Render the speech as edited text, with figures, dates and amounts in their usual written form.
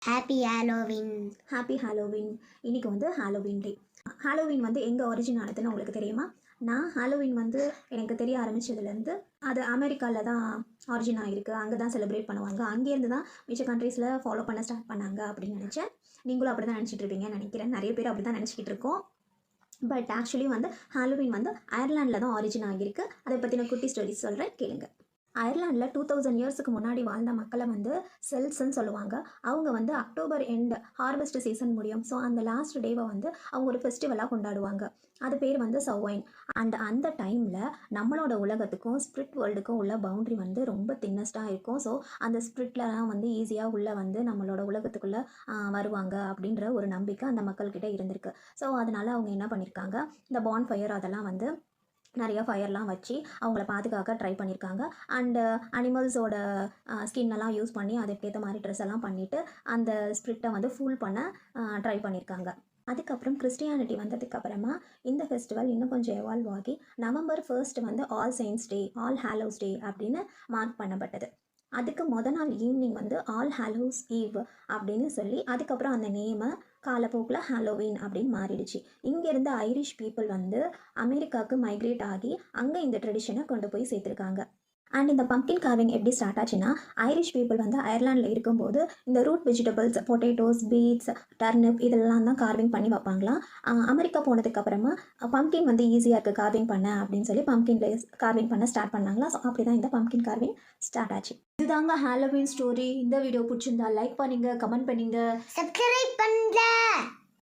Happy Halloween. Happy Halloween. இன்றைக்கி வந்து Halloween day. Halloween வந்து எங்கே ஒரிஜின் ஆனதுன்னு உங்களுக்கு தெரியுமா? நான் ஹாலோவின் வந்து எனக்கு தெரிய ஆரம்பித்ததுலேருந்து அது அமெரிக்காவில் தான் ஒரிஜின் ஆகிருக்கு. அங்கே தான் செலிப்ரேட் பண்ணுவாங்க. அங்கேருந்து தான் மிச்ச கண்ட்ரீஸில் ஃபாலோ பண்ண ஸ்டார்ட் பண்ணாங்க அப்படின்னு நினச்சேன். நீங்களும் அப்படி தான் நினச்சிட்டு இருப்பீங்கன்னு நினைக்கிறேன். நிறைய பேர் அப்படி தான் நினச்சிக்கிட்டு இருக்கோம். பட் ஆக்சுவலி வந்து ஹாலோவின் வந்து அயர்லாண்டில் தான் ஒரிஜின் ஆகியிருக்கு. அதை பற்றின குட்டி ஸ்டோரிஸ் சொல்கிறேன், கேளுங்க. அயர்லாண்டில் 2000 இயர்ஸுக்கு முன்னாடி வாழ்ந்த மக்களை வந்து செல்ஸ்ன்னு சொல்லுவாங்க. அவங்க வந்து அக்டோபர் எண்ட் ஹார்வெஸ்ட் சீசன் முடியும். ஸோ அந்த லாஸ்ட் டேவை வந்து அவங்க ஒரு ஃபெஸ்டிவலாக கொண்டாடுவாங்க. அது பேர் வந்து சவ்வைன். அண்ட் அந்த டைமில் நம்மளோட உலகத்துக்கும் ஸ்பிரிட் வேர்ல்டுக்கும் உள்ள பவுண்ட்ரி வந்து ரொம்ப தின்னஸ்ட்டாக இருக்கும். ஸோ அந்த ஸ்பிரிட்லலாம் வந்து ஈஸியாக உள்ளே வந்து நம்மளோட உலகத்துக்குள்ளே வருவாங்க அப்படின்ற ஒரு நம்பிக்கை அந்த மக்கள்கிட்ட இருந்திருக்கு. ஸோ அதனால் அவங்க என்ன பண்ணியிருக்காங்க, இந்த பான் ஃபயர் அதெல்லாம் வந்து நிறையா ஃபயர்லாம் வச்சு அவங்கள பாதுகாக்க ட்ரை பண்ணியிருக்காங்க. அண்டு அனிமல்ஸோட ஸ்கின்னெல்லாம் யூஸ் பண்ணி அதுக்கேற்ற மாதிரி ட்ரெஸ் எல்லாம் பண்ணிவிட்டு அந்த ஸ்பிரிட்டை வந்து ஃபுல் பண்ண ட்ரை பண்ணியிருக்காங்க. அதுக்கப்புறம் கிறிஸ்டியானிட்டி வந்ததுக்கப்புறமா இந்த ஃபெஸ்டிவல் இன்னும் கொஞ்சம் எவால்வ் ஆகி நவம்பர் 1 வந்து ஆல் செயின்ட்ஸ் டே, ஆல் ஹாலோஸ் டே அப்படின்னு மார்க் பண்ணப்பட்டது. அதுக்கு நாள் ஈவினிங் வந்து ஆல் ஹாலோஸ் ஈவ் அப்படின்னு சொல்லி அதுக்கப்புறம் அந்த நேமை காலப்போக்கில் ஹாலோவின் அப்படின்னு மாறிடுச்சு. இங்கேருந்து ஐரிஷ் பீப்புள் வந்து அமெரிக்காவுக்கு மைக்ரேட் ஆகி அங்கே இந்த ட்ரெடிஷனை கொண்டு போய் சேர்த்துருக்காங்க. அண்ட் இந்த பம்ப்கின் கார்விங் எப்படி ஸ்டார்ட் ஆச்சுன்னா, ஐரிஷ் பீப்புள் வந்து அயர்லாண்டில் இருக்கும்போது இந்த root vegetables, potatoes, beets, turnip இதெல்லாம் தான் கார்விங் பண்ணி வைப்பாங்களாம். அமெரிக்கா போனதுக்கப்புறமா பம்ப்கின் வந்து ஈஸியாக இருக்குது கார்விங் பண்ண அப்படின்னு சொல்லி பம்ப்கின் கார்விங் பண்ண ஸ்டார்ட் பண்ணாங்களா. ஸோ அப்படி தான் இந்த பம்ப்கின் கார்விங் ஸ்டார்ட் ஆச்சு. இதுதாங்க ஹாலோவின் ஸ்டோரி. இந்த வீடியோ பிடிச்சிருந்தா லைக் பண்ணுங்க, கமெண்ட் பண்ணுங்க, சப்ஸ்கிரைப் பண்ணுங்க.